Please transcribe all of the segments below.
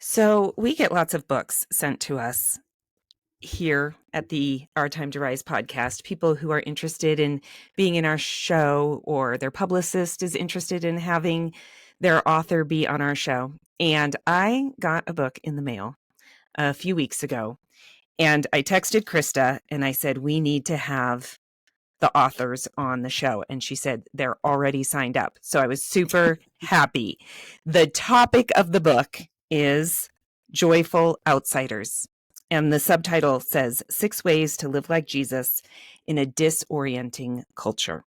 So we get lots of books sent to us here at the Our Time to Rise podcast. People who are interested in being in our show, or their publicist is interested in having their author be on our show. And I got a book in the mail a few weeks ago, and I texted Krista and I said, we need to have the authors on the show. And she said, they're already signed up. So I was super happy. The topic of the book is Joyful Outsiders. And the subtitle says 6 Ways to Live Like Jesus in a Disorienting Culture.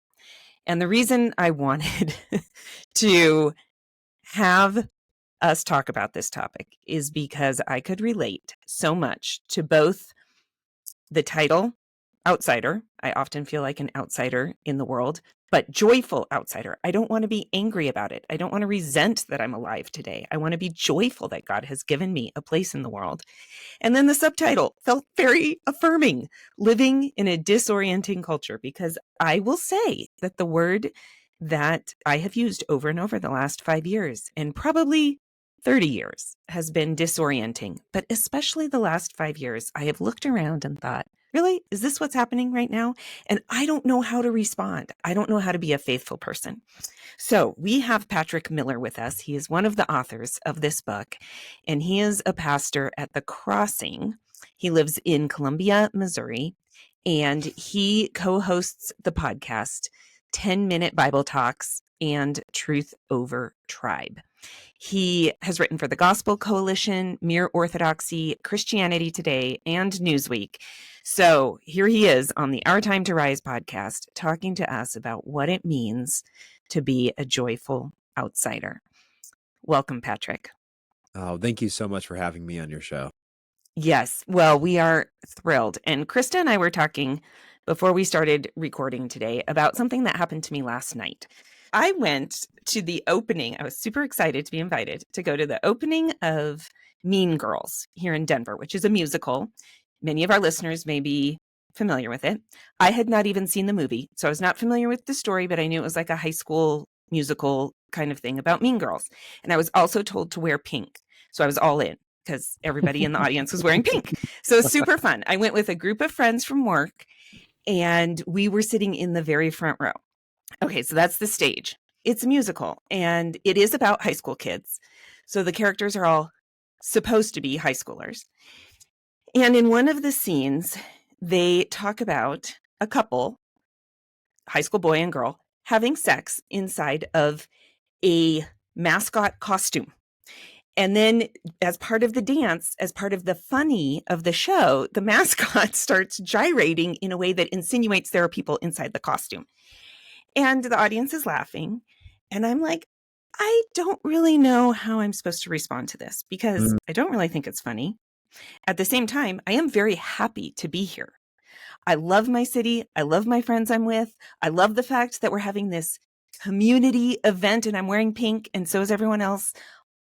And the reason I wanted to have us talk about this topic is because I could relate so much to both the title, outsider. I often feel like an outsider in the world, but joyful outsider. I don't want to be angry about it. I don't want to resent that I'm alive today. I want to be joyful that God has given me a place in the world. And then the subtitle felt very affirming, living in a disorienting culture, because I will say that the word that I have used over and over the last 5 years and probably 30 years has been disorienting. But especially the last 5 years, I have looked around and thought, really, is this what's happening right now? And I don't know how to respond. I don't know how to be a faithful person. So we have Patrick Miller with us. He is one of the authors of this book, and he is a pastor at The Crossing. He lives in Columbia, Missouri, and he co-hosts the podcast 10-Minute Bible Talks and Truth Over Tribe. He has written for the Gospel Coalition, Mere Orthodoxy, Christianity Today, and Newsweek. So here he is on the Our Time to Rise podcast, talking to us about what it means to be a joyful outsider. Welcome, Patrick. Oh, thank you so much for having me on your show. Yes, well, we are thrilled. And Krista and I were talking before we started recording today about something that happened to me last night. I went to the opening. I was super excited to be invited to go to the opening of Mean Girls here in Denver, which is a musical. Many of our listeners may be familiar with it. I had not even seen the movie, so I was not familiar with the story, but I knew it was like a high school musical kind of thing about mean girls. And I was also told to wear pink. So I was all in because everybody in the audience was wearing pink. So super fun. I went with a group of friends from work, and we were sitting in the very front row. Okay, so that's the stage. It's a musical, and it is about high school kids. So the characters are all supposed to be high schoolers. And in one of the scenes, they talk about a couple, high school boy and girl, having sex inside of a mascot costume. And then as part of the dance, as part of the funny of the show, the mascot starts gyrating in a way that insinuates there are people inside the costume. And the audience is laughing. And I'm like, I don't really know how I'm supposed to respond to this because I don't really think it's funny. At the same time, I am very happy to be here. I love my city. I love my friends I'm with. I love the fact that we're having this community event and I'm wearing pink and so is everyone else.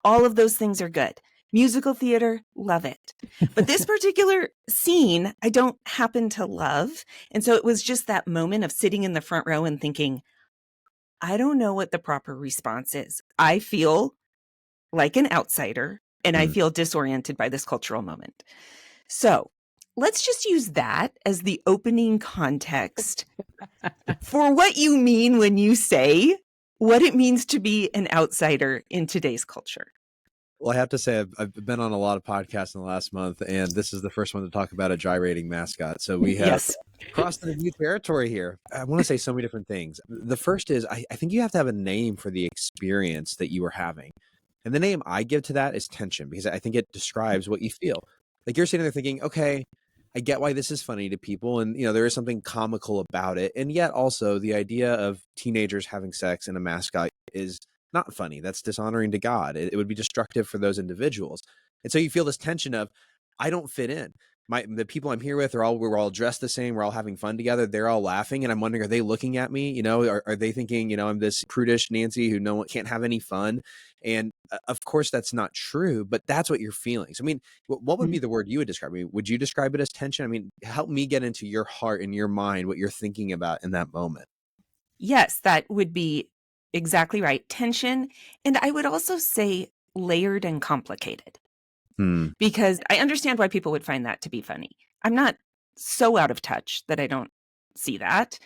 All of those things are good. Musical theater, love it. But this particular scene, I don't happen to love. And so it was just that moment of sitting in the front row and thinking, I don't know what the proper response is. I feel like an outsider and I feel disoriented by this cultural moment. So let's just use that as the opening context for what you mean when you say what it means to be an outsider in today's culture. Well, I have to say, I've been on a lot of podcasts in the last month, and this is the first one to talk about a gyrating mascot. So we have crossed into new territory here. I want to say so many different things. The first is, I think you have to have a name for the experience that you are having. And the name I give to that is tension, because I think it describes what you feel. Like you're sitting there thinking, okay, I get why this is funny to people. And, there is something comical about it. And yet also the idea of teenagers having sex in a mascot is not funny. That's dishonoring to God. It would be destructive for those individuals. And so you feel this tension of, I don't fit in. The people I'm here with we're all dressed the same. We're all having fun together. They're all laughing. And I'm wondering, are they looking at me? Are they thinking, I'm this prudish Nancy who can't have any fun? And of course that's not true, but that's what you're feeling. So, I mean, what would be the word you would describe? Would you describe it as tension? I mean, help me get into your heart and your mind, what you're thinking about in that moment. Yes, that would be exactly right. Tension. And I would also say layered and complicated. Hmm. because I understand why people would find that to be funny. I'm not so out of touch that I don't see that.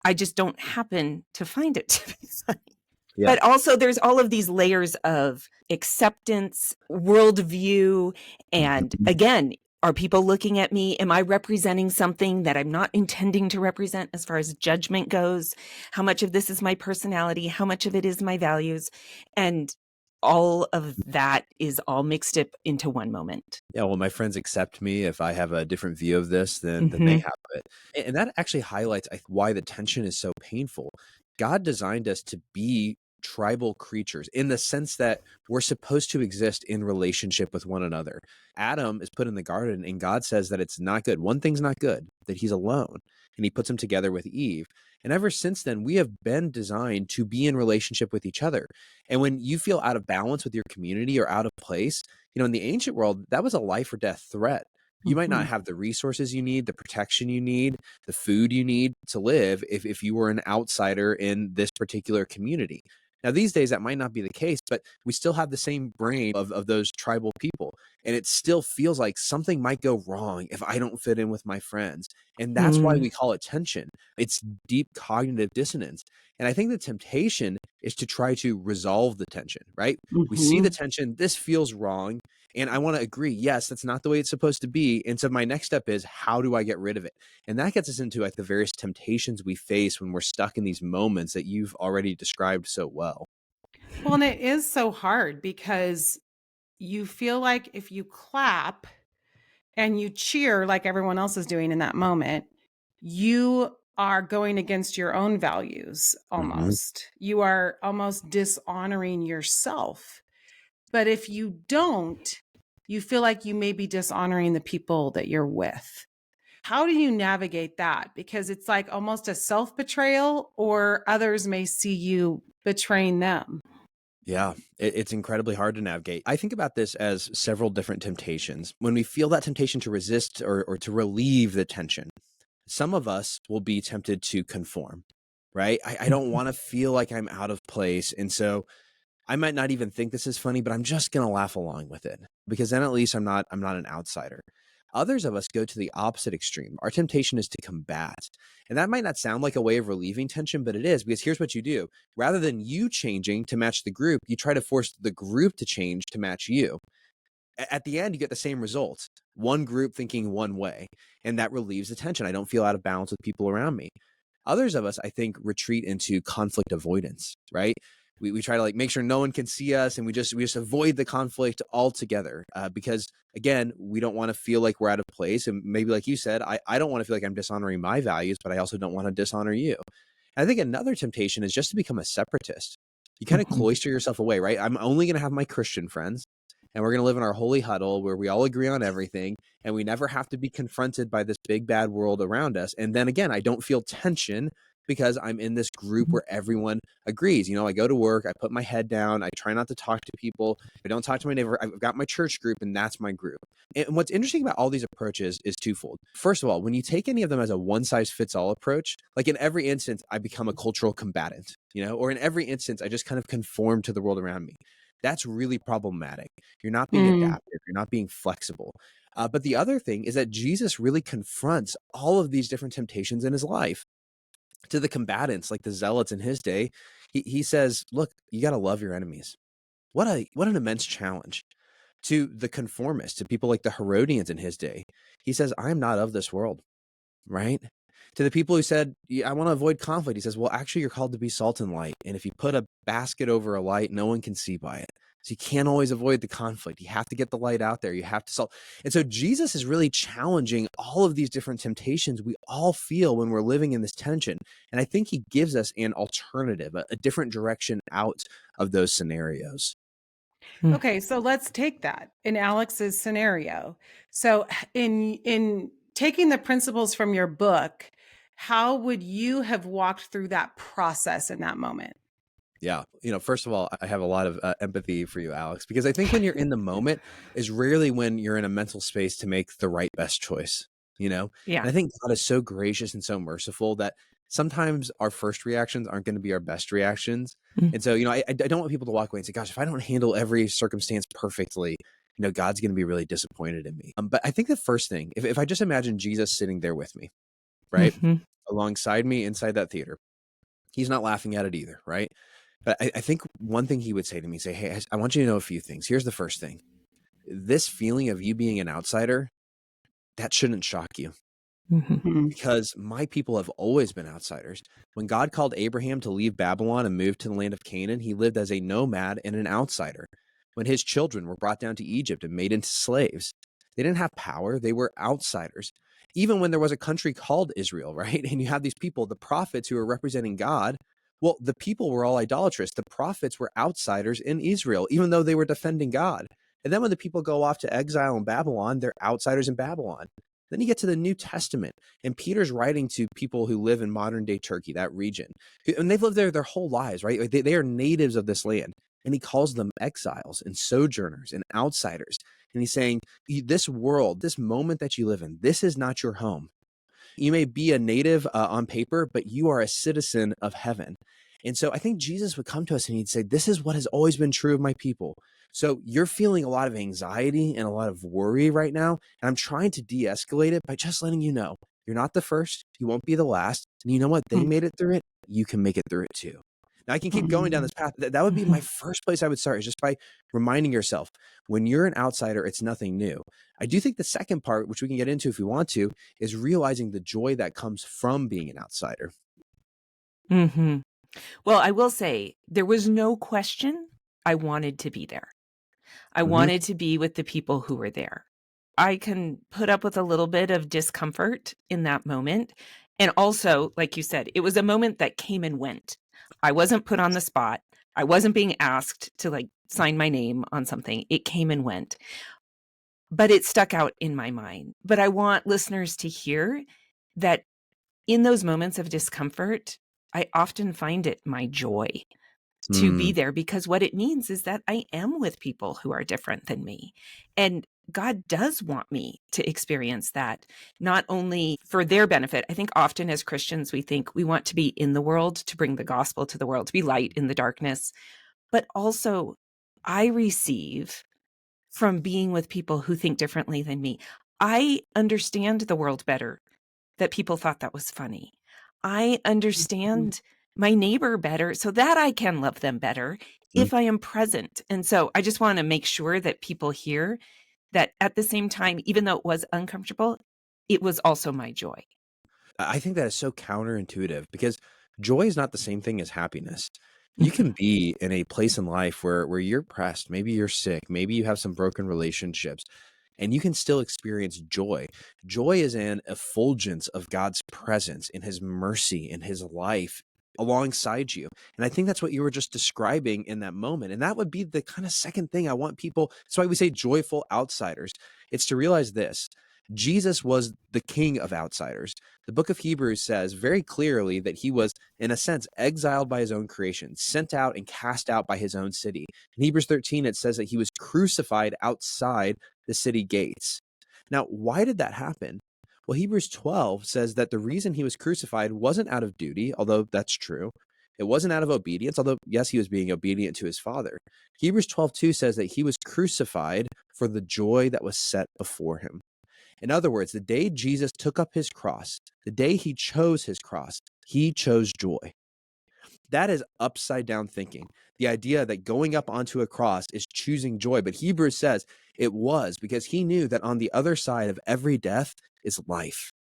I just don't happen to find it to be funny. Yeah. But also, there's all of these layers of acceptance, worldview, and Mhm. again, are people looking at me? Am I representing something that I'm not intending to represent as far as judgment goes? How much of this is my personality? How much of it is my values? And all of that is all mixed up into one moment. Yeah, well, my friends accept me if I have a different view of this than they Mm-hmm. have it. And that actually highlights why the tension is so painful. God designed us to be tribal creatures in the sense that we're supposed to exist in relationship with one another. Adam is put in the garden, and God says that it's not good. One thing's not good, that he's alone, and he puts him together with Eve. And ever since then, we have been designed to be in relationship with each other. And when you feel out of balance with your community or out of place, in the ancient world, that was a life or death threat. You might Mm-hmm. not have the resources you need, the protection you need, the food you need to live if you were an outsider in this particular community. Now, these days, that might not be the case, but we still have the same brain of those tribal people. And it still feels like something might go wrong if I don't fit in with my friends. And that's why we call it tension. It's deep cognitive dissonance. And I think the temptation is to try to resolve the tension, right? We see the Mm-hmm. tension. This feels wrong. And I want to agree, yes, that's not the way it's supposed to be. And so my next step is, how do I get rid of it? And that gets us into the various temptations we face when we're stuck in these moments that you've already described so well. Well, and it is so hard because you feel like if you clap and you cheer like everyone else is doing in that moment, you are going against your own values Mhm. almost. You are almost dishonoring yourself. But if you don't, you feel like you may be dishonoring the people that you're with. How do you navigate that? Because it's like almost a self betrayal, or others may see you betraying them. Yeah, it's incredibly hard to navigate. I think about this as several different temptations. When we feel that temptation to resist or to relieve the tension, some of us will be tempted to conform, right? I don't want to feel like I'm out of place. And so I might not even think this is funny, but I'm just going to laugh along with it because then at least I'm not an outsider. Others of us go to the opposite extreme. Our temptation is to combat. And that might not sound like a way of relieving tension, but it is, because here's what you do. Rather than you changing to match the group, you try to force the group to change to match you. At the end, you get the same results. One group thinking one way, and that relieves the tension. I don't feel out of balance with people around me. Others of us, I think, retreat into conflict avoidance, right? We try to make sure no one can see us, and we just avoid the conflict altogether because again, we don't want to feel like we're out of place. And maybe like you said, I don't want to feel like I'm dishonoring my values, but I also don't want to dishonor you. And I think another temptation is just to become a separatist. You kind of Mm-hmm. cloister yourself away, right? I'm only going to have my Christian friends, and we're going to live in our holy huddle where we all agree on everything, and we never have to be confronted by this big bad world around us. And then again, I don't feel tension because I'm in this group where everyone agrees. I go to work, I put my head down, I try not to talk to people, I don't talk to my neighbor. I've got my church group, and that's my group. And what's interesting about all these approaches is twofold. First of all, when you take any of them as a one size fits all approach, like in every instance, I become a cultural combatant, or in every instance, I just kind of conform to the world around me. That's really problematic. You're not being Mm. adaptive, you're not being flexible. But the other thing is that Jesus really confronts all of these different temptations in his life. To the combatants, like the zealots in his day, he says, look, you got to love your enemies. What an immense challenge. To the conformists, to people like the Herodians in his day, he says, I am not of this world, right? To the people who said, yeah, I want to avoid conflict, he says, well, actually, you're called to be salt and light. And if you put a basket over a light, no one can see by it. So you can't always avoid the conflict. You have to get the light out there. You have to salt. And so Jesus is really challenging all of these different temptations we all feel when we're living in this tension. And I think he gives us an alternative, a different direction out of those scenarios. Okay, so let's take that in Alex's scenario. So in taking the principles from your book, how would you have walked through that process in that moment? Yeah. First of all, I have a lot of empathy for you, Alex, because I think when you're in the moment is rarely when you're in a mental space to make the right best choice, Yeah. And I think God is so gracious and so merciful that sometimes our first reactions aren't going to be our best reactions. Mm. And so, I don't want people to walk away and say, gosh, if I don't handle every circumstance perfectly, God's going to be really disappointed in me. But I think the first thing, if I just imagine Jesus sitting there with me, right, alongside me inside that theater, he's not laughing at it either, right? But I think one thing he would say to me, say, hey, I want you to know a few things. Here's the first thing. This feeling of you being an outsider, that shouldn't shock you, because my people have always been outsiders. When God called Abraham to leave Babylon and move to the land of Canaan, he lived as a nomad and an outsider. When his children were brought down to Egypt and made into slaves, they didn't have power. They were outsiders. Even when there was a country called Israel, right? And you have these people, the prophets who are representing God. Well, the people were all idolatrous. The prophets were outsiders in Israel, even though they were defending God. And then when the people go off to exile in Babylon, they're outsiders in Babylon. Then you get to the New Testament, and Peter's writing to people who live in modern day Turkey, that region, and they've lived there their whole lives, right? Like they are natives of this land. And he calls them exiles and sojourners and outsiders. And he's saying, this world, this moment that you live in, this is not your home. You may be a native on paper, but you are a citizen of heaven. And so I think Jesus would come to us and he'd say, this is what has always been true of my people. So you're feeling a lot of anxiety and a lot of worry right now. And I'm trying to de-escalate it by just letting you know, you're not the first, you won't be the last. And you know what? They made it through it. You can make it through it too. Now I can keep going down this path. That would be my first place I would start, is just by reminding yourself, when you're an outsider, it's nothing new. I do think the second part, which we can get into if we want to, is realizing the joy that comes from being an outsider. Well, I will say there was no question I wanted to be there. I wanted to be with the people who were there. I can put up with a little bit of discomfort in that moment. And also, like you said, it was a moment that came and went. I wasn't put on the spot. I wasn't being asked to sign my name on something. It came and went. But it stuck out in my mind. But I want listeners to hear that in those moments of discomfort, I often find it my joy to be there, because what it means is that I am with people who are different than me. And God does want me to experience that, not only for their benefit. I think often as Christians, we think we want to be in the world, to bring the gospel to the world, to be light in the darkness. But also, I receive from being with people who think differently than me. I understand the world better that people thought that was funny. I understand my neighbor better so that I can love them better if I am present. And so I just want to make sure that people hear that at the same time, even though it was uncomfortable, it was also my joy. I think that is so counterintuitive, because joy is not the same thing as happiness. You can be in a place in life where you're pressed, maybe you're sick, maybe you have some broken relationships, and you can still experience joy. Joy is an effulgence of God's presence, in his mercy, in his life alongside you. And I think that's what you were just describing in that moment. And that would be the kind of second thing I want people. That's why we say joyful outsiders. It's to realize this: Jesus was the king of outsiders. The book of Hebrews says very clearly that he was, in a sense, exiled by his own creation, sent out and cast out by his own city. In Hebrews 13, it says that he was crucified outside the city gates. Now, why did that happen? Well, Hebrews 12 says that the reason he was crucified wasn't out of duty, although that's true. It wasn't out of obedience, although, yes, he was being obedient to his Father. Hebrews 12:2 says that he was crucified for the joy that was set before him. In other words, the day Jesus took up his cross, the day he chose his cross, he chose joy. That is upside down thinking. The idea that going up onto a cross is choosing joy. But Hebrews says it was, because he knew that on the other side of every death is life.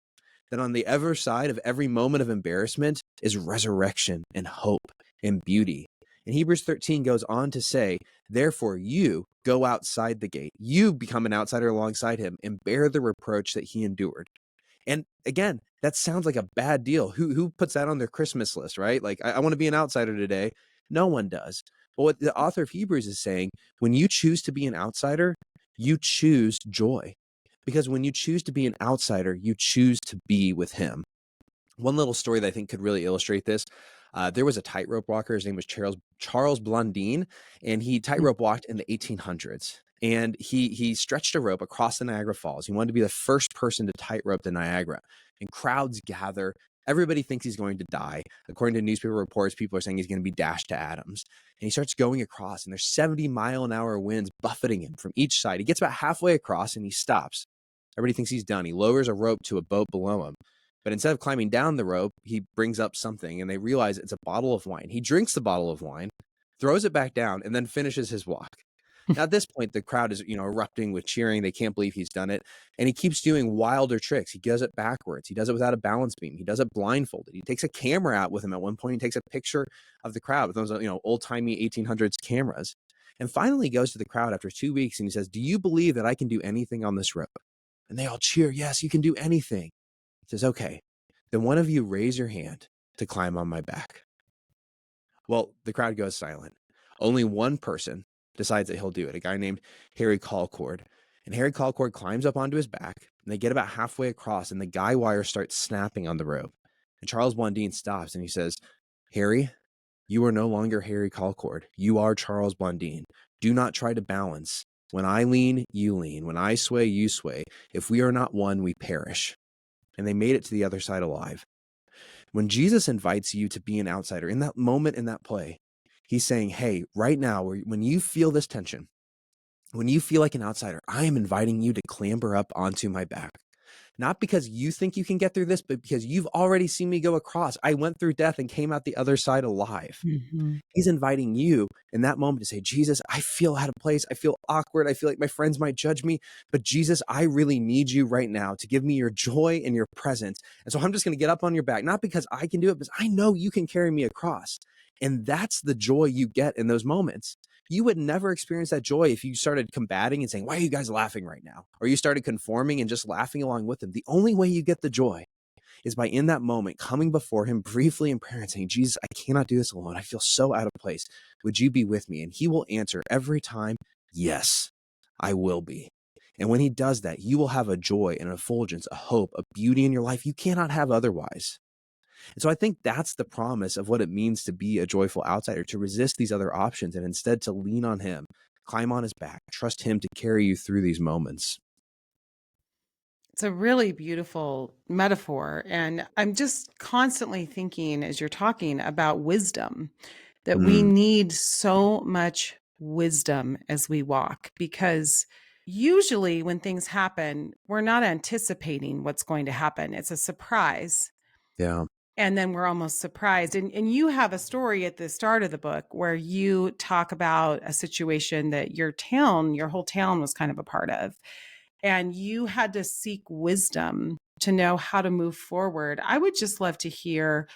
That on the other side of every moment of embarrassment is resurrection and hope and beauty. And Hebrews 13 goes on to say, therefore you go outside the gate. You become an outsider alongside him and bear the reproach that he endured. And again, that sounds like a bad deal. Who puts that on their Christmas list, right? Like, I want to be an outsider today. No one does. But what the author of Hebrews is saying, when you choose to be an outsider, you choose joy. Because when you choose to be an outsider, you choose to be with him. One little story that I think could really illustrate this. There was a tightrope walker. His name was Charles Blondin, and he tightrope walked in the 1800s. And he stretched a rope across the Niagara Falls. He wanted to be the first person to tightrope the Niagara. And crowds gather Everybody thinks he's going to die. According to newspaper reports, people are saying he's going to be dashed to atoms. And he starts going across, and there's 70-mile-an-hour winds buffeting him from each side. He gets about halfway across, and he stops. Everybody thinks he's done. He lowers a rope to a boat below him. But instead of climbing down the rope, he brings up something, and they realize it's a bottle of wine. He drinks the bottle of wine, throws it back down, and then finishes his walk. Now, at this point, the crowd is, erupting with cheering. They can't believe he's done it. And he keeps doing wilder tricks. He does it backwards. He does it without a balance beam. He does it blindfolded. He takes a camera out with him at one point. He takes a picture of the crowd with those, old-timey 1800s cameras. And finally, he goes to the crowd after 2 weeks and he says, "Do you believe that I can do anything on this rope?" And they all cheer. "Yes, you can do anything." He says, "Okay, then one of you raise your hand to climb on my back." Well, the crowd goes silent. Only one person decides that he'll do it, a guy named Harry Colcord. And Harry Colcord climbs up onto his back, and they get about halfway across, and the guy wire starts snapping on the rope. And Charles Blondin stops, and he says, "Harry, you are no longer Harry Colcord. You are Charles Blondin. Do not try to balance. When I lean, you lean. When I sway, you sway. If we are not one, we perish." And they made it to the other side alive. When Jesus invites you to be an outsider, in that moment, in that play, he's saying, hey, right now, when you feel this tension, when you feel like an outsider, I am inviting you to clamber up onto my back. Not because you think you can get through this, but because you've already seen me go across. I went through death and came out the other side alive. Mm-hmm. He's inviting you in that moment to say, Jesus, I feel out of place. I feel awkward. I feel like my friends might judge me. But Jesus, I really need you right now to give me your joy and your presence. And so I'm just going to get up on your back, not because I can do it, but I know you can carry me across. And that's the joy you get in those moments. You would never experience that joy if you started combating and saying, why are you guys laughing right now? Or you started conforming and just laughing along with them. The only way you get the joy is by in that moment coming before him briefly in prayer and saying, Jesus, I cannot do this alone. I feel so out of place. Would you be with me? And he will answer every time, yes, I will be. And when he does that, you will have a joy, an effulgence, a hope, a beauty in your life you cannot have otherwise. And so I think that's the promise of what it means to be a joyful outsider, to resist these other options and instead to lean on him, climb on his back, trust him to carry you through these moments. It's a really beautiful metaphor. And I'm just constantly thinking as you're talking about wisdom, that we need so much wisdom as we walk, because usually when things happen, we're not anticipating what's going to happen. It's a surprise. Yeah. And then we're almost surprised. And you have a story at the start of the book where you talk about a situation that your whole town was kind of a part of. And you had to seek wisdom to know how to move forward. I would just love to hear,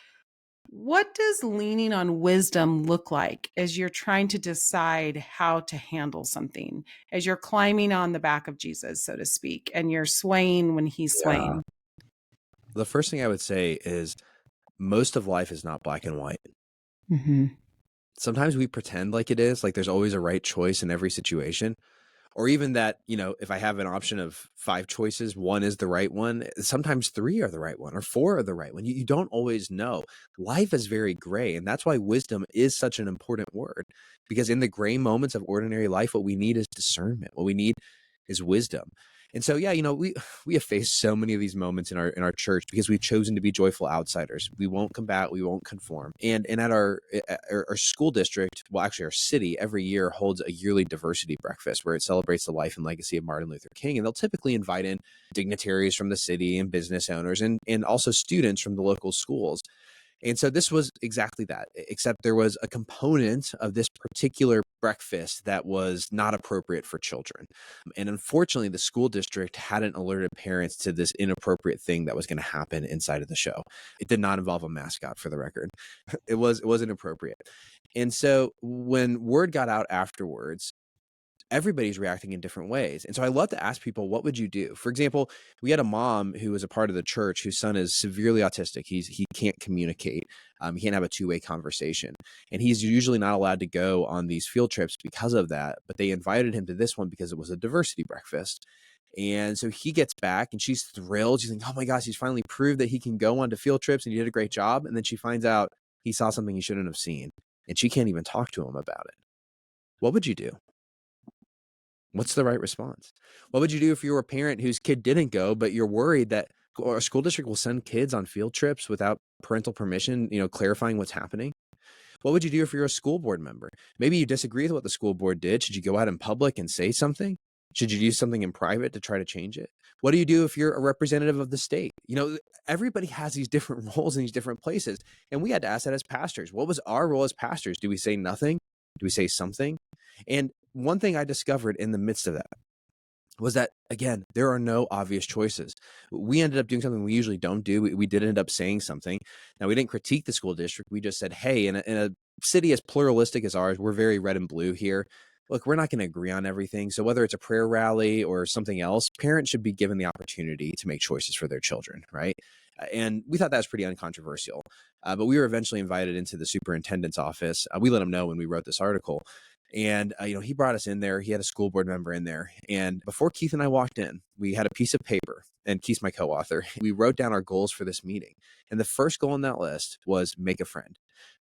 what does leaning on wisdom look like as you're trying to decide how to handle something, as you're climbing on the back of Jesus, so to speak, and you're swaying when he's swaying? The first thing I would say is most of life is not black and white. Mm-hmm. Sometimes we pretend like it is, like there's always a right choice in every situation. Or even that, if I have an option of 5 choices, 1 is the right one. Sometimes 3 are the right one or 4 are the right one. You don't always know. Life is very gray. And that's why wisdom is such an important word, because in the gray moments of ordinary life, what we need is discernment. What we need is wisdom. And so, we have faced so many of these moments in our church because we've chosen to be joyful outsiders. We won't combat, we won't conform. And at our school district, well, actually our city, every year holds a yearly diversity breakfast where it celebrates the life and legacy of Martin Luther King. And they'll typically invite in dignitaries from the city and business owners and also students from the local schools. And so this was exactly that, except there was a component of this particular breakfast that was not appropriate for children. And unfortunately, the school district hadn't alerted parents to this inappropriate thing that was going to happen inside of the show. It did not involve a mascot, for the record. It was inappropriate. And so when word got out afterwards, everybody's reacting in different ways. And so I love to ask people, what would you do? For example, we had a mom who was a part of the church whose son is severely autistic. He can't communicate. He can't have a two-way conversation. And he's usually not allowed to go on these field trips because of that. But they invited him to this one because it was a diversity breakfast. And so he gets back and she's thrilled. She's like, oh my gosh, he's finally proved that he can go on to field trips and he did a great job. And then she finds out he saw something he shouldn't have seen. And she can't even talk to him about it. What would you do? What's the right response? What would you do if you were a parent whose kid didn't go, but you're worried that or a school district will send kids on field trips without parental permission, clarifying what's happening. What would you do if you're a school board member? Maybe you disagree with what the school board did. Should you go out in public and say something? Should you do something in private to try to change it? What do you do if you're a representative of the state? Everybody has these different roles in these different places. And we had to ask that as pastors. What was our role as pastors? Do we say nothing? Do we say something? And one thing I discovered in the midst of that was that, again, there are no obvious choices. We ended up doing something we usually don't do. We did end up saying something. Now, we didn't critique the school district. We just said, hey, in a city as pluralistic as ours, we're very red and blue here. Look, we're not going to agree on everything. So whether it's a prayer rally or something else, parents should be given the opportunity to make choices for their children, right? And we thought that was pretty uncontroversial. But we were eventually invited into the superintendent's office. We let him know when we wrote this article. And, he brought us in there. He had a school board member in there. And before Keith and I walked in, we had a piece of paper, and Keith's my co-author. We wrote down our goals for this meeting. And the first goal on that list was make a friend,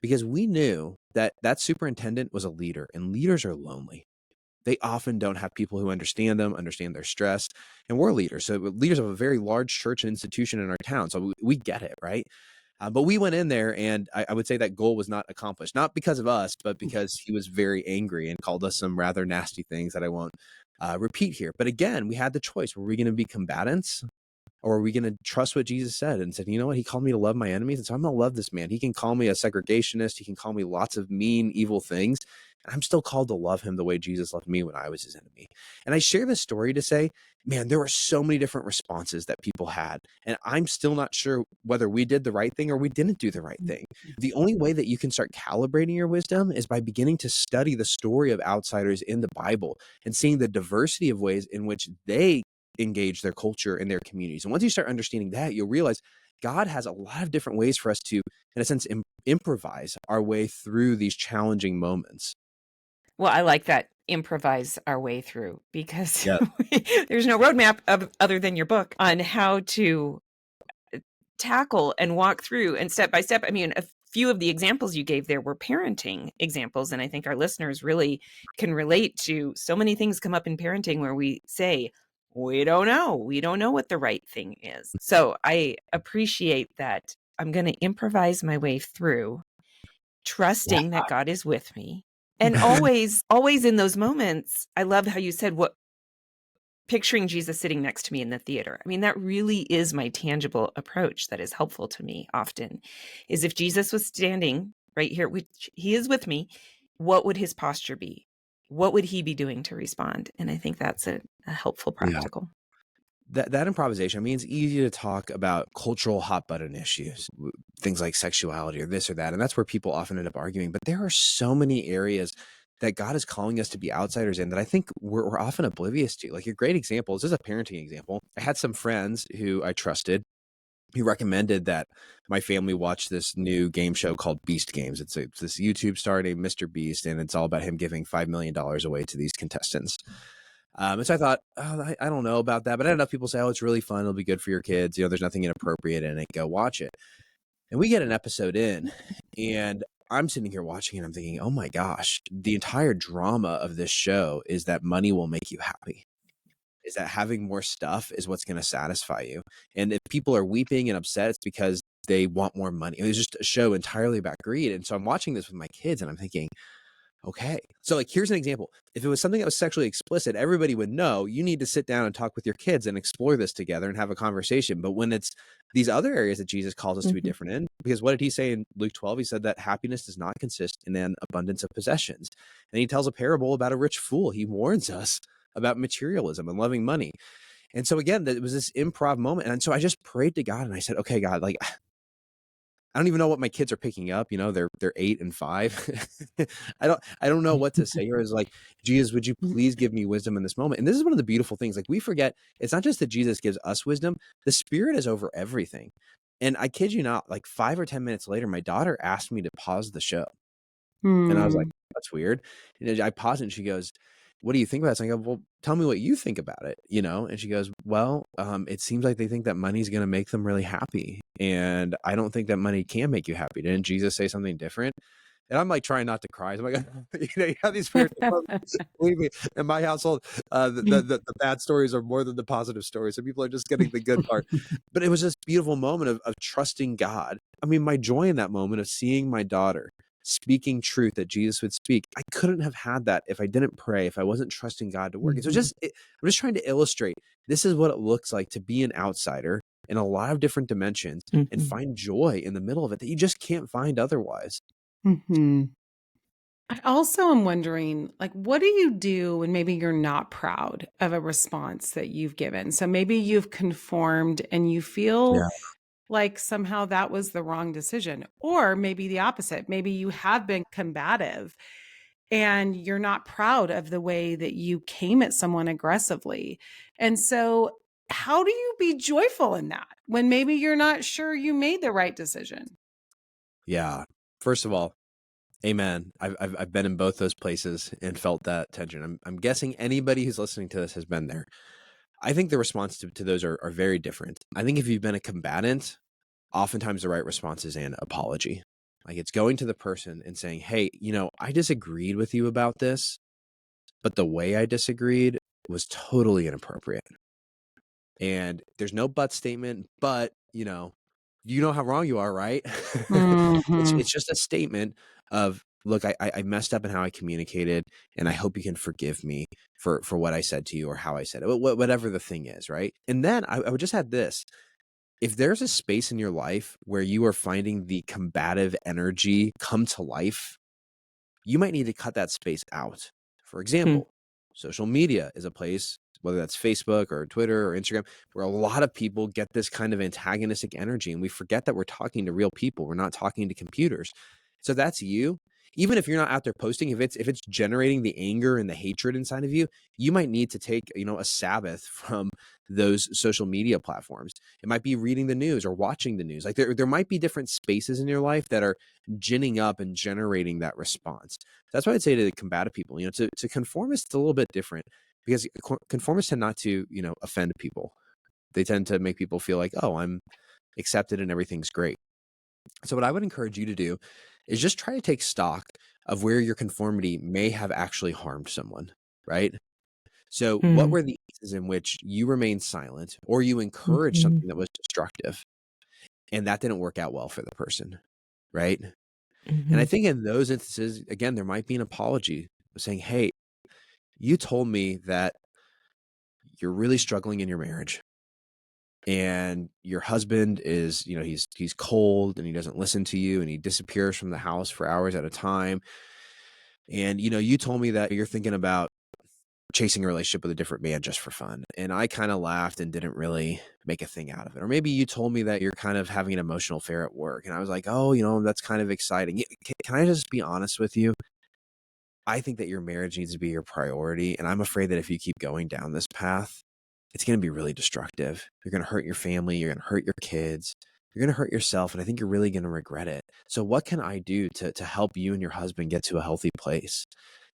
because we knew that that superintendent was a leader, and leaders are lonely. They often don't have people who understand them, understand their stress. And we're leaders. So leaders of a very large church and institution in our town. So we get it, right? But we went in there, and I would say that goal was not accomplished, not because of us, but because he was very angry and called us some rather nasty things that I won't repeat here. But again, we had the choice. Were we going to be combatants, or are we going to trust what Jesus said and said, you know what? He called me to love my enemies. And so I'm going to love this man. He can call me a segregationist. He can call me lots of mean, evil things. And I'm still called to love him the way Jesus loved me when I was his enemy. And I share this story to say, man, there were so many different responses that people had. And I'm still not sure whether we did the right thing or we didn't do the right thing. The only way that you can start calibrating your wisdom is by beginning to study the story of outsiders in the Bible and seeing the diversity of ways in which they engage their culture and their communities. And once you start understanding that, you'll realize God has a lot of different ways for us to, in a sense, improvise our way through these challenging moments. Well, I like that, improvise our way through, because Yeah. there's no roadmap other than your book on how to tackle and walk through and step by step. I mean, a few of the examples you gave there were parenting examples. And I think our listeners really can relate to so many things come up in parenting where we say, we don't know. We don't know what the right thing is. So I appreciate that. I'm going to improvise my way through, trusting that God is with me. And always in those moments, I love how you said picturing Jesus sitting next to me in the theater. I mean, that really is my tangible approach that is helpful to me often, is if Jesus was standing right here, which he is with me, what would his posture be? What would he be doing to respond? And I think that's a helpful practical. That improvisation, I mean, it's easy to talk about cultural hot button issues, things like sexuality or this or that. And that's where people often end up arguing. But there are so many areas that God is calling us to be outsiders in that I think we're often oblivious to. Like a great example, this is a parenting example. I had some friends who I trusted who recommended that my family watch this new game show called Beast Games. It's this YouTube star named Mr. Beast, and it's all about him giving $5 million away to these contestants. And so I thought, I don't know about that, but I had enough people say, oh, it's really fun. It'll be good for your kids. There's nothing inappropriate in it. Go watch it. And we get an episode in, and I'm sitting here watching, and I'm thinking, oh my gosh, the entire drama of this show is that money will make you happy. Is that having more stuff is what's going to satisfy you. And if people are weeping and upset, it's because they want more money. It was just a show entirely about greed. And so I'm watching this with my kids, and I'm thinking, okay. So like, here's an example. If it was something that was sexually explicit, everybody would know you need to sit down and talk with your kids and explore this together and have a conversation. But when it's these other areas that Jesus calls us to be different in, because what did he say in Luke 12? He said that happiness does not consist in an abundance of possessions. And he tells a parable about a rich fool. He warns us about materialism and loving money. And so again, it was this improv moment. And so I just prayed to God and I said, okay, God, like, I don't even know what my kids are picking up. They're 8 and 5. I don't know what to say here. It's like, Jesus, would you please give me wisdom in this moment? And this is one of the beautiful things. Like, we forget, it's not just that Jesus gives us wisdom. The Spirit is over everything. And I kid you not, like 5 or 10 minutes later, my daughter asked me to pause the show. And I was like, that's weird. And I paused it and she goes, what do you think about this? And I go, well, tell me what you think about it, And she goes, well, it seems like they think that money's going to make them really happy. And I don't think that money can make you happy. Didn't Jesus say something different? And I'm like trying not to cry. I'm like, you have these spiritual moments. Believe me, in my household, the bad stories are more than the positive stories. So people are just getting the good part. But it was this beautiful moment of trusting God. I mean, my joy in that moment of seeing my daughter speaking truth that Jesus would speak, I couldn't have had that if I didn't pray, if I wasn't trusting God to work. And so I'm just trying to illustrate, this is what it looks like to be an outsider in a lot of different dimensions and find joy in the middle of it that you just can't find otherwise. I also am wondering, like, what do you do when maybe you're not proud of a response that you've given? So maybe you've conformed and you feel Yeah. like somehow that was the wrong decision, or maybe the opposite. Maybe you have been combative and you're not proud of the way that you came at someone aggressively. And so, how do you be joyful in that when maybe you're not sure you made the right decision? Yeah. First of all, amen. I've been in both those places and felt that tension. I'm guessing anybody who's listening to this has been there. I think the response to those are very different. I think if you've been a combatant, oftentimes the right response is an apology. Like, it's going to the person and saying, hey, I disagreed with you about this, but the way I disagreed was totally inappropriate. And there's no but statement, but you know how wrong you are, right? Mhm. It's just a statement of, look, I messed up in how I communicated, and I hope you can forgive me for what I said to you or how I said it, whatever the thing is, right? And then I would just add this: if there's a space in your life where you are finding the combative energy come to life, you might need to cut that space out. For example, social media is a place, whether that's Facebook or Twitter or Instagram, where a lot of people get this kind of antagonistic energy, and we forget that we're talking to real people. We're not talking to computers. So that's you. Even if you're not out there posting, if it's generating the anger and the hatred inside of you, you might need to take, a Sabbath from those social media platforms. It might be reading the news or watching the news. Like, there might be different spaces in your life that are ginning up and generating that response. That's what I'd say to the combative people. To conformists, it's a little bit different, because conformists tend not to, offend people. They tend to make people feel like, oh, I'm accepted and everything's great. So what I would encourage you to do is just try to take stock of where your conformity may have actually harmed someone, right? So what were the instances in which you remained silent or you encouraged something that was destructive, and that didn't work out well for the person, right? And I think in those instances, again, there might be an apology saying, hey, you told me that you're really struggling in your marriage, and your husband is, he's cold and he doesn't listen to you, and he disappears from the house for hours at a time. And, you told me that you're thinking about chasing a relationship with a different man just for fun. And I kind of laughed and didn't really make a thing out of it. Or maybe you told me that you're kind of having an emotional affair at work. And I was like, oh, that's kind of exciting. Can I just be honest with you? I think that your marriage needs to be your priority. And I'm afraid that if you keep going down this path, it's going to be really destructive. You're going to hurt your family. You're going to hurt your kids. You're going to hurt yourself. And I think you're really going to regret it. So what can I do to help you and your husband get to a healthy place?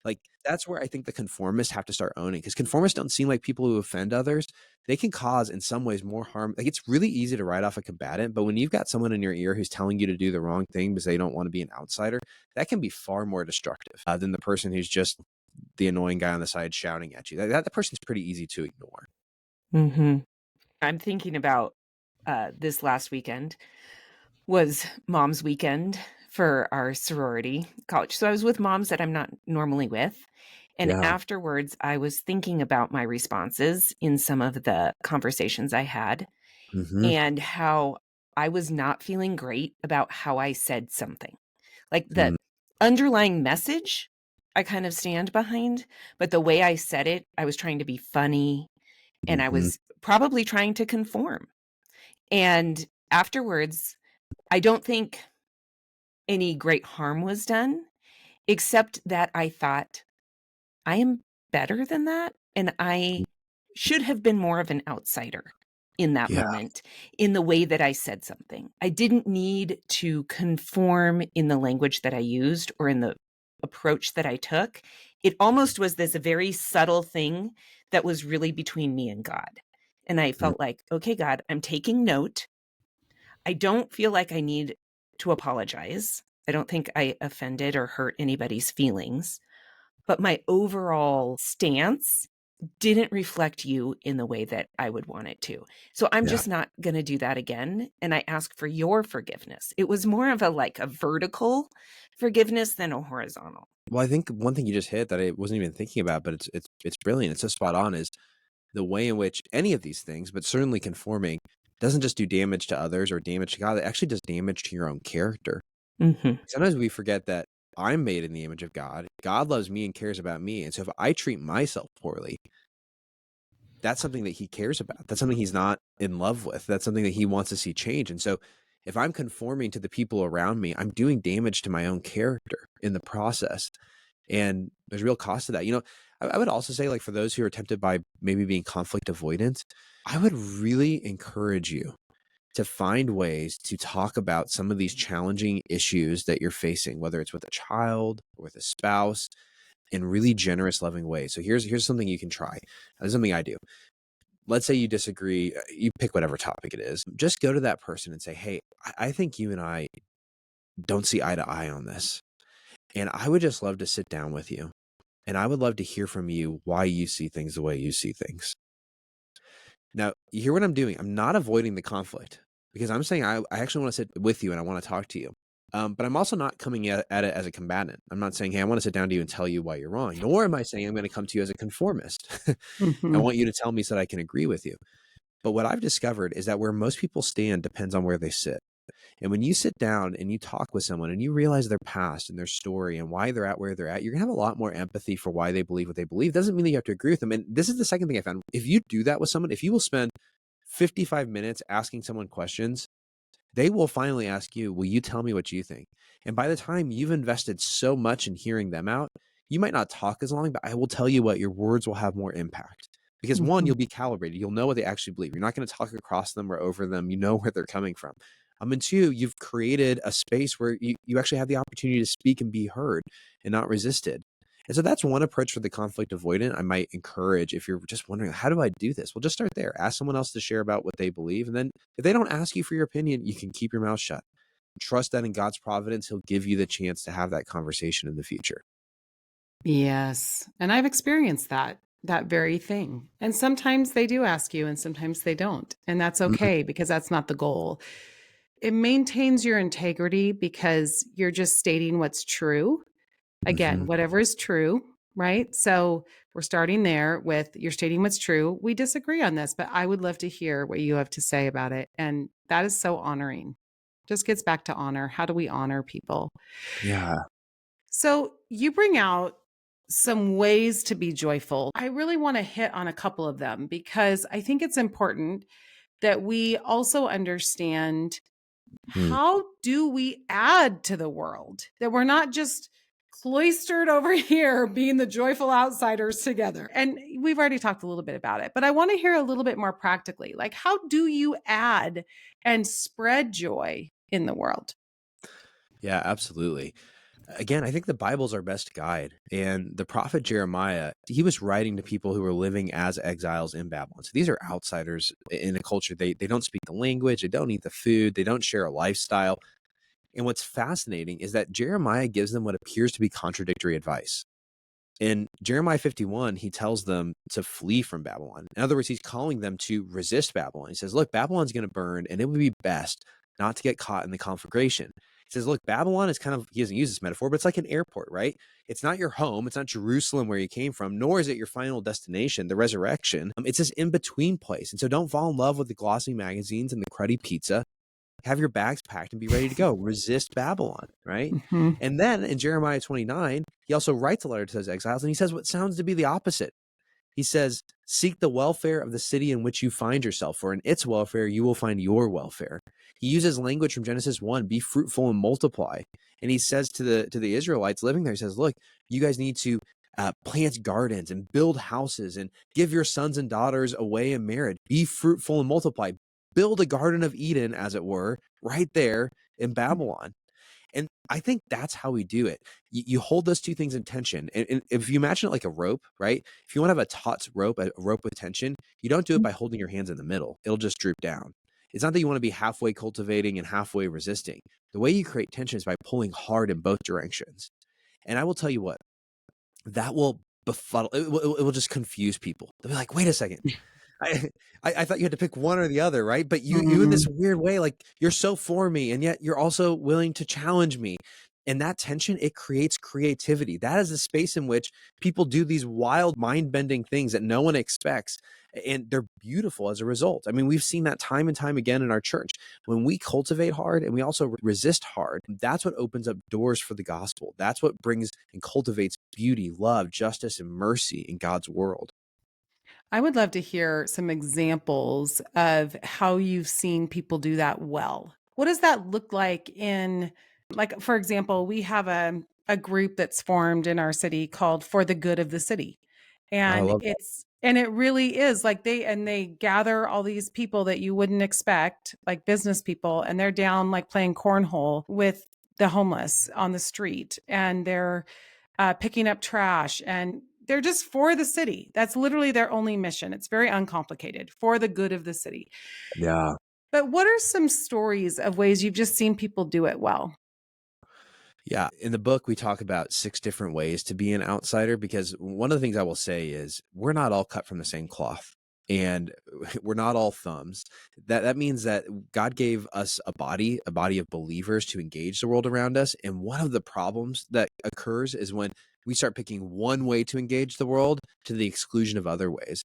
Like, that's where I think the conformists have to start owning, because conformists don't seem like people who offend others. They can cause, in some ways, more harm. Like, it's really easy to write off a combatant, but when you've got someone in your ear who's telling you to do the wrong thing because they don't want to be an outsider, that can be far more destructive than the person who's just the annoying guy on the side shouting at you. That person's pretty easy to ignore. I'm thinking about this last weekend was mom's weekend for our sorority college. So I was with moms that I'm not normally with. And Yeah. afterwards, I was thinking about my responses in some of the conversations I had, Mm-hmm. and how I was not feeling great about how I said something. Like, the Mm-hmm. underlying message, I kind of stand behind, but the way I said it, I was trying to be funny, and I Mm-hmm. was probably trying to conform. And afterwards, I don't think any great harm was done, except that I thought, I am better than that, and I should have been more of an outsider in that Yeah. moment, in the way that I said something. I didn't need to conform in the language that I used or in the approach that I took. It almost was this very subtle thing that was really between me and God. And I felt like, okay, God, I'm taking note. I don't feel like I need to apologize. I don't think I offended or hurt anybody's feelings, but my overall stance didn't reflect you in the way that I would want it to. So I'm Yeah. just not going to do that again. And I ask for your forgiveness. It was more of a vertical forgiveness than a horizontal. Well, I think one thing you just hit that I wasn't even thinking about, but it's brilliant. It's so spot on, is the way in which any of these things, but certainly conforming, doesn't just do damage to others or damage to God. It actually does damage to your own character. Mm-hmm. Sometimes we forget that I'm made in the image of God. God loves me and cares about me. And so if I treat myself poorly, that's something that he cares about. That's something he's not in love with. That's something that he wants to see change. And so if I'm conforming to the people around me, I'm doing damage to my own character in the process. And there's real cost to that. I would also say, like, for those who are tempted by maybe being conflict avoidant, I would really encourage you to find ways to talk about some of these challenging issues that you're facing, whether it's with a child or with a spouse, in really generous, loving ways. So here's something you can try. This is something I do. Let's say you disagree, you pick whatever topic it is. Just go to that person and say, hey, I think you and I don't see eye to eye on this. And I would just love to sit down with you. And I would love to hear from you why you see things the way you see things. Now, you hear what I'm doing? I'm not avoiding the conflict, because I'm saying I actually want to sit with you and I want to talk to you. But I'm also not coming at it as a combatant. I'm not saying, hey, I want to sit down to you and tell you why you're wrong. Nor am I saying I'm going to come to you as a conformist. I Mm-hmm. want you to tell me so that I can agree with you. But what I've discovered is that where most people stand depends on where they sit. And when you sit down and you talk with someone and you realize their past and their story and why they're at where they're at, you're going to have a lot more empathy for why they believe what they believe. Doesn't mean that you have to agree with them. And this is the second thing I found. If you do that with someone, if you will spend 55 minutes asking someone questions, they will finally ask you, will you tell me what you think? And by the time you've invested so much in hearing them out, you might not talk as long, but I will tell you what, your words will have more impact. Because one, Mm-hmm. you'll be calibrated. You'll know what they actually believe. You're not going to talk across them or over them. You know where they're coming from. And two, you've created a space where you actually have the opportunity to speak and be heard and not resisted. And so that's one approach for the conflict avoidant I might encourage. If you're just wondering, how do I do this? Well, just start there. Ask someone else to share about what they believe. And then if they don't ask you for your opinion, you can keep your mouth shut. Trust that in God's providence, he'll give you the chance to have that conversation in the future. Yes. And I've experienced that very thing. And sometimes they do ask you and sometimes they don't. And that's Mhm. okay because that's not the goal. It maintains your integrity because you're just stating what's true. Again, Mhm. whatever is true, right? So we're starting there with you're stating what's true. We disagree on this, but I would love to hear what you have to say about it. And that is so honoring. Just gets back to honor. How do we honor people? Yeah. So you bring out some ways to be joyful. I really want to hit on a couple of them because I think it's important that we also understand Mm. how do we add to the world, that we're not just cloistered over here being the joyful outsiders together. And we've already talked a little bit about it, but I want to hear a little bit more practically. Like, how do you add and spread joy in the world? Yeah, absolutely. Again, I think the Bible's our best guide. And the prophet Jeremiah, he was writing to people who were living as exiles in Babylon. So these are outsiders in a culture. They don't speak the language, they don't eat the food, they don't share a lifestyle. And what's fascinating is that Jeremiah gives them what appears to be contradictory advice. In Jeremiah 51, he tells them to flee from Babylon. In other words, he's calling them to resist Babylon. He says, look, Babylon's going to burn, and it would be best not to get caught in the conflagration. He says, look, Babylon is kind of, he doesn't use this metaphor, but it's like an airport, right? It's not your home. It's not Jerusalem where you came from, nor is it your final destination, the resurrection. It's this in-between place. And so don't fall in love with the glossy magazines and the cruddy pizza. Have your bags packed and be ready to go. Resist Babylon, right? Mhm. And then in Jeremiah 29, he also writes a letter to those exiles, and he says what sounds to be the opposite. He says, seek the welfare of the city in which you find yourself, for in its welfare you will find your welfare. He uses language from Genesis 1, be fruitful and multiply. And he says to the Israelites living there, he says, look, you guys need to plant gardens and build houses and give your sons and daughters away in marriage. Be fruitful and multiply. Build a Garden of Eden, as it were, right there in Babylon. And I think that's how we do it. You hold those two things in tension. And if you imagine it like a rope, right? If you want to have a taut rope, a rope with tension, you don't do it by holding your hands in the middle. It'll just droop down. It's not that you want to be halfway cultivating and halfway resisting. The way you create tension is by pulling hard in both directions. And I will tell you what, that will befuddle, it will just confuse people. They'll be like, wait a second. I, I thought you had to pick one or the other, right? But you in this weird way, like you're so for me, and yet you're also willing to challenge me. And that tension, it creates creativity. That is a space in which people do these wild, mind-bending things that no one expects. And they're beautiful as a result. I mean, we've seen that time and time again in our church. When we cultivate hard and we also resist hard, that's what opens up doors for the gospel. That's what brings and cultivates beauty, love, justice, and mercy in God's world. I would love to hear some examples of how you've seen people do that well. What does that look like in, like, for example, we have a group that's formed in our city called For the Good of the City. I And love it really is like they gather all these people that you wouldn't expect, like business people, and they're down like playing cornhole with the homeless on the street, and they're picking up trash, and they're just for the city. That's literally their only mission. It's very uncomplicated, for the good of the city. Yeah. But what are some stories of ways you've just seen people do it well? Yeah. In the book, we talk about 6 different ways to be an outsider, because one of the things I will say is we're not all cut from the same cloth, and we're not all thumbs. That means that God gave us a body of believers to engage the world around us. And one of the problems that occurs is when we start picking one way to engage the world to the exclusion of other ways.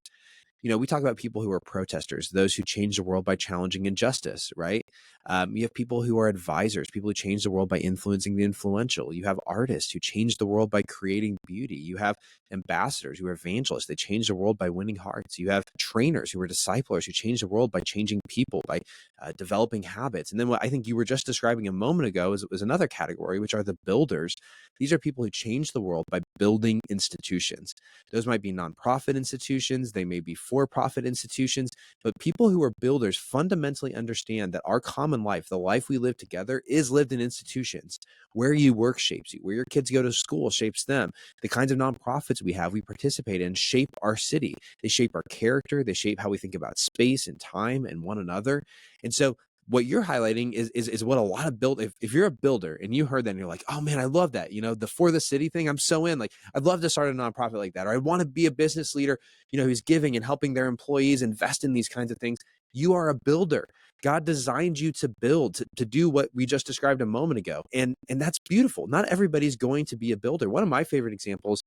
You know, we talk about people who are protesters, those who change the world by challenging injustice, right? You have people who are advisors, people who change the world by influencing the influential. You have artists who change the world by creating beauty. You have ambassadors who are evangelists. They change the world by winning hearts. You have trainers who are disciplers who change the world by changing people, by developing habits. And then what I think you were just describing a moment ago is another category, which are the builders. These are people who change the world by building institutions. Those might be nonprofit institutions, they may be for-profit institutions, but people who are builders fundamentally understand that our common life, the life we live together, is lived in institutions. Where you work shapes you, where your kids go to school shapes them. The kinds of nonprofits we have, we participate in, shape our city. They shape our character, they shape how we think about space and time and one another. And so what you're highlighting is what a lot of if you're a builder and you heard that and you're like, oh man, I love that, you know, the for the city thing, I'm so in. Like, I'd love to start a nonprofit like that, or I want to be a business leader, you know, who's giving and helping their employees invest in these kinds of things. You are a builder. God designed you to build, to do what we just described a moment ago. And that's beautiful. Not everybody's going to be a builder. One of my favorite examples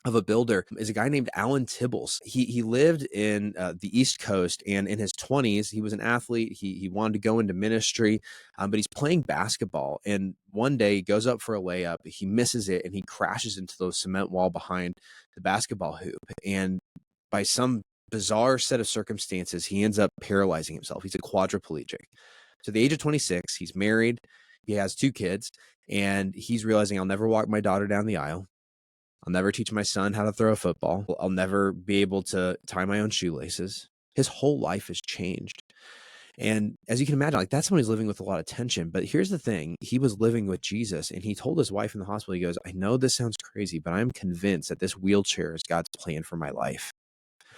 of a builder is a guy named Alan Tibbles. He lived in the East Coast, and in his 20s, he was an athlete. He wanted to go into ministry, but he's playing basketball. And one day he goes up for a layup, he misses it, and he crashes into the cement wall behind the basketball hoop. And by some bizarre set of circumstances, he ends up paralyzing himself. He's a quadriplegic. So at the age of 26, he's married, he has 2 kids, and he's realizing, I'll never walk my daughter down the aisle. I'll never teach my son how to throw a football. I'll never be able to tie my own shoelaces. His whole life has changed. And as you can imagine, like, that's someone who's living with a lot of tension. But here's the thing. He was living with Jesus, and he told his wife in the hospital, he goes, I know this sounds crazy, but I'm convinced that this wheelchair is God's plan for my life.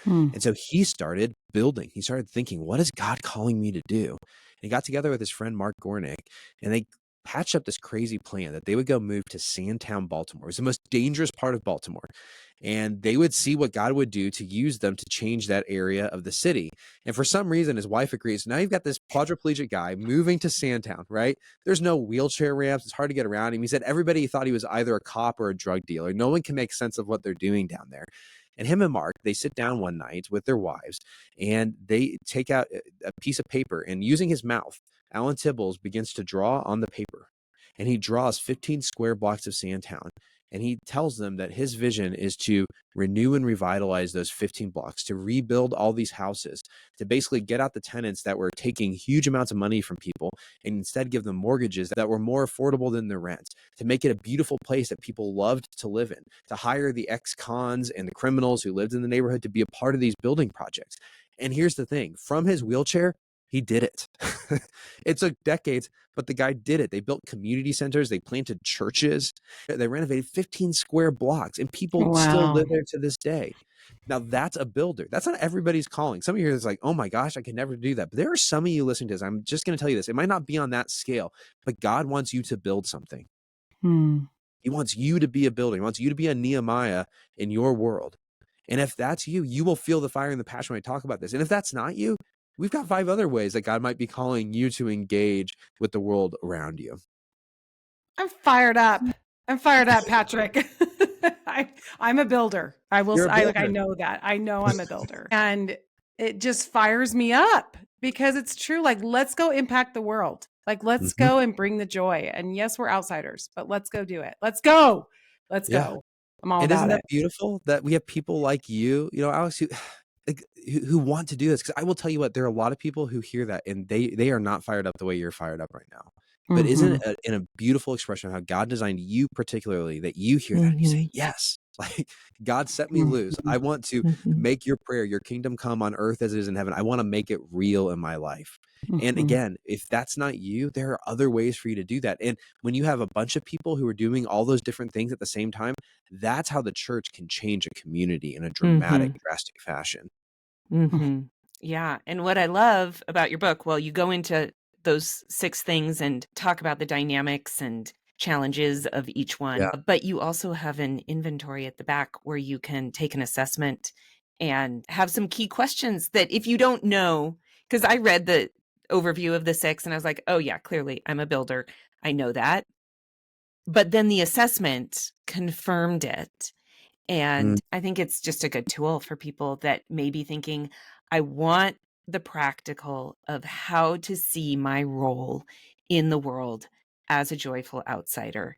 Hmm. And so he started building. He started thinking, what is God calling me to do? And he got together with his friend Mark Gornick, and they patched up this crazy plan that they would go move to Sandtown, Baltimore. It was the most dangerous part of Baltimore. And they would see what God would do to use them to change that area of the city. And for some reason, his wife agrees. Now you've got this quadriplegic guy moving to Sandtown, right? There's no wheelchair ramps. It's hard to get around him. He said everybody thought he was either a cop or a drug dealer. No one can make sense of what they're doing down there. And him and Mark, they sit down one night with their wives, and they take out a piece of paper, and using his mouth, Alan Tibbles begins to draw on the paper, and he draws 15 square blocks of Sandtown. And he tells them that his vision is to renew and revitalize those 15 blocks, to rebuild all these houses, to basically get out the tenants that were taking huge amounts of money from people and instead give them mortgages that were more affordable than their rent, to make it a beautiful place that people loved to live in, to hire the ex-cons and the criminals who lived in the neighborhood to be a part of these building projects. And here's the thing, from his wheelchair, he did it. It took decades, but the guy did it. They built community centers, they planted churches, they renovated 15 square blocks, and people still Wow. live there to this day. Now that's a builder. That's not everybody's calling. Some of you is like, oh my gosh, I could never do that. But there are some of you listening to this. I'm just going to tell you this. It might not be on that scale, but God wants you to build something. Hmm. He wants you to be a builder. He wants you to be a Nehemiah in your world. And if that's you, you will feel the fire and the passion when I talk about this. And if that's not you, we've got 5 other ways that God might be calling you to engage with the world around you. I'm fired up. I'm fired up, Patrick. I'm a builder. I will. You're a I builder. know that. I know I'm a builder, and it just fires me up because it's true. Like, let's go impact the world. Like, let's Mhm. go and bring the joy. And yes, we're outsiders, but let's go do it. Let's go. Let's Yeah. go. I'm all And isn't about that it. beautiful that we have people like you, Alex, who like who want to do this? Because I will tell you what, there are a lot of people who hear that and they are not fired up the way you're fired up right now. But isn't Mhm. it in a beautiful expression of how God designed you particularly that you hear that and you say, yes, like God set me loose. I want to make your prayer, your kingdom come on earth as it is in heaven. I want to make it real in my life. And Mhm. again, if that's not you, there are other ways for you to do that. And when you have a bunch of people who are doing all those different things at the same time, that's how the church can change a community in a dramatic, drastic fashion. Yeah. And what I love about your book, well, you go into those 6 things and talk about the dynamics and challenges of each one, Yeah. but you also have an inventory at the back where you can take an assessment and have some key questions that if you don't know, because I read the overview of the 6 and I was like, oh yeah, clearly I'm a builder. I know that. But then the assessment confirmed it. Mm, And I think it's just a good tool for people that may be thinking, I want the practical of how to see my role in the world as a joyful outsider.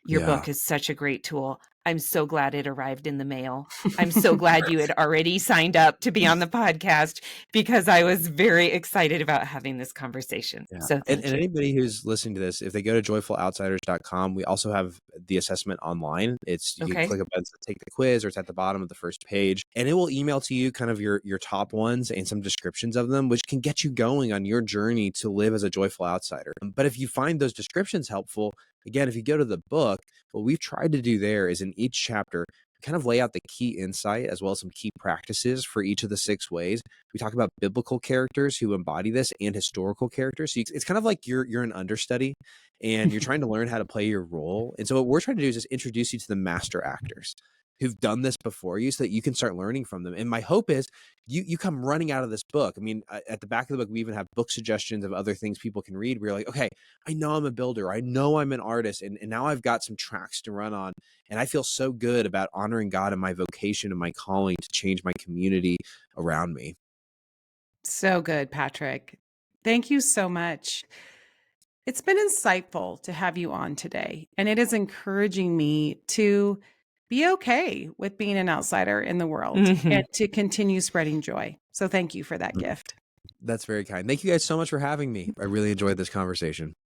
Your yeah. book is such a great tool. I'm so glad it arrived in the mail. I'm so glad you had already signed up to be on the podcast because I was very excited about having this conversation. Yeah. So And, thank and you. anybody who's listening to this, if they go to joyfuloutsiders.com, we also have the assessment online. You can Okay. click a button to take the quiz, or it's at the bottom of the first page, and it will email to you kind of your top ones and some descriptions of them, which can get you going on your journey to live as a joyful outsider. But if you find those descriptions helpful, again, if you go to the book, what we've tried to do there is in each chapter, kind of lay out the key insight as well as some key practices for each of the 6 ways. We talk about biblical characters who embody this and historical characters. So it's kind of like you're an understudy and you're trying to learn how to play your role. And so what we're trying to do is just introduce you to the master actors who've done this before you so that you can start learning from them. And my hope is you come running out of this book. I mean, at the back of the book, we even have book suggestions of other things people can read. We're like, okay, I know I'm a builder. I know I'm an artist. And now I've got some tracks to run on. And I feel so good about honoring God and my vocation and my calling to change my community around me. So good, Patrick. Thank you so much. It's been insightful to have you on today, and it is encouraging me to be okay with being an outsider in the world and to continue spreading joy. So thank you for that gift. That's very kind. Thank you guys so much for having me. I really enjoyed this conversation.